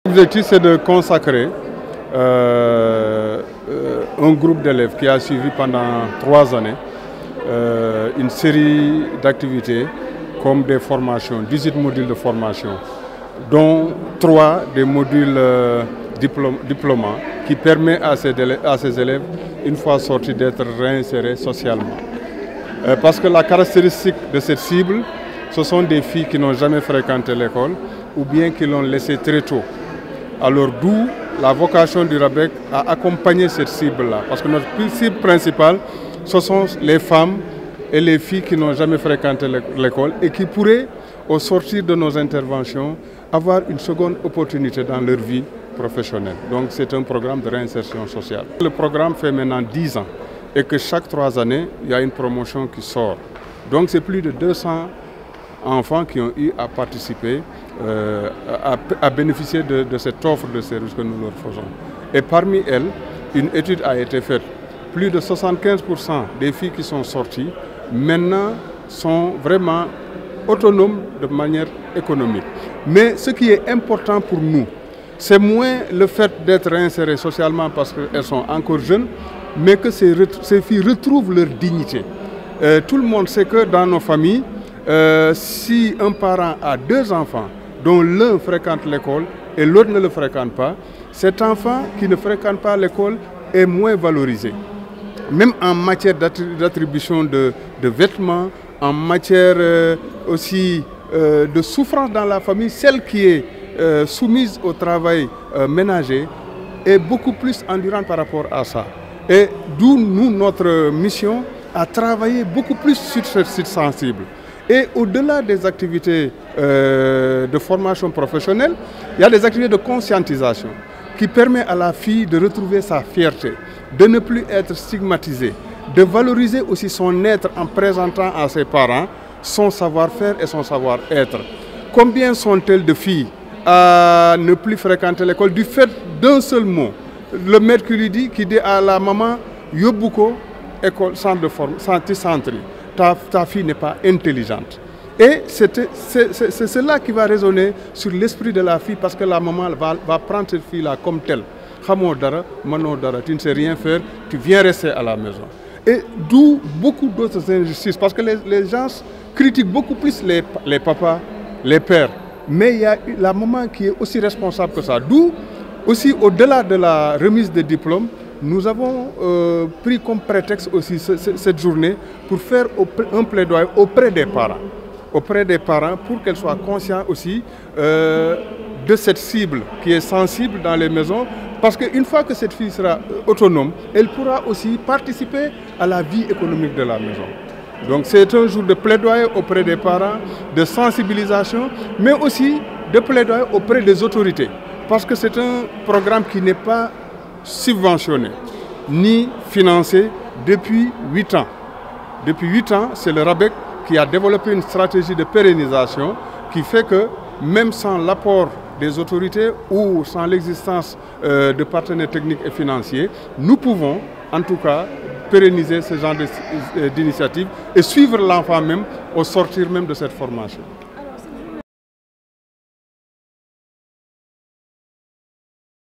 L'objectif, c'est de consacrer un groupe d'élèves qui a suivi pendant 3 années une série d'activités comme des formations, 18 modules de formation, dont 3 des modules diplômants qui permettent à ces élèves, une fois sortis, d'être réinsérés socialement. Parce que la caractéristique de cette cible, ce sont des filles qui n'ont jamais fréquenté l'école ou bien qui l'ont laissé très tôt. Alors d'où la vocation du RABEC à accompagner cette cible-là. Parce que notre cible principale, ce sont les femmes et les filles qui n'ont jamais fréquenté l'école et qui pourraient, au sortir de nos interventions, avoir une seconde opportunité dans leur vie professionnelle. Donc c'est un programme de réinsertion sociale. Le programme fait maintenant 10 ans et que chaque 3 années, il y a une promotion qui sort. Donc c'est plus de 200 enfants qui ont eu à participer, à bénéficier de cette offre de services que nous leur faisons. Et parmi elles, une étude a été faite. Plus de 75% des filles qui sont sorties, maintenant, sont vraiment autonomes de manière économique. Mais ce qui est important pour nous, c'est moins le fait d'être réinsérées socialement parce qu'elles sont encore jeunes, mais que ces filles retrouvent leur dignité. Tout le monde sait que dans nos familles, si un parent a 2 enfants, dont l'un fréquente l'école et l'autre ne le fréquente pas, cet enfant qui ne fréquente pas l'école est moins valorisé. Même en matière d'attribution de vêtements, en matière aussi de souffrance dans la famille, celle qui est soumise au travail ménager est beaucoup plus endurante par rapport à ça. Et d'où nous, notre mission, à travailler beaucoup plus sur ce site sensible. Et au-delà des activités de formation professionnelle, il y a des activités de conscientisation qui permettent à la fille de retrouver sa fierté, de ne plus être stigmatisée, de valoriser aussi son être en présentant à ses parents son savoir-faire et son savoir-être. Combien sont-elles de filles à ne plus fréquenter l'école du fait d'un seul mot? Le maître qui dit à la maman « Yobuko, école, centre de formation, centre. Ta fille n'est pas intelligente ». Et c'est cela qui va résonner sur l'esprit de la fille parce que la maman va prendre cette fille-là comme telle. Tu ne sais rien faire, tu viens rester à la maison. Et d'où beaucoup d'autres injustices parce que les gens critiquent beaucoup plus les papas, les pères. Mais il y a la maman qui est aussi responsable que ça. D'où aussi au-delà de la remise des diplômes, nous avons pris comme prétexte aussi cette journée pour faire un plaidoyer auprès des parents pour qu'elles soient conscientes aussi de cette cible qui est sensible dans les maisons. Parce qu'une fois que cette fille sera autonome, elle pourra aussi participer à la vie économique de la maison. Donc c'est un jour de plaidoyer auprès des parents, de sensibilisation, mais aussi de plaidoyer auprès des autorités. Parce que c'est un programme qui n'est pas subventionné ni financé depuis 8 ans. Depuis 8 ans, c'est le RABEC qui a développé une stratégie de pérennisation qui fait que même sans l'apport des autorités ou sans l'existence de partenaires techniques et financiers, nous pouvons en tout cas pérenniser ce genre d'initiative et suivre l'enfant même au sortir même de cette formation.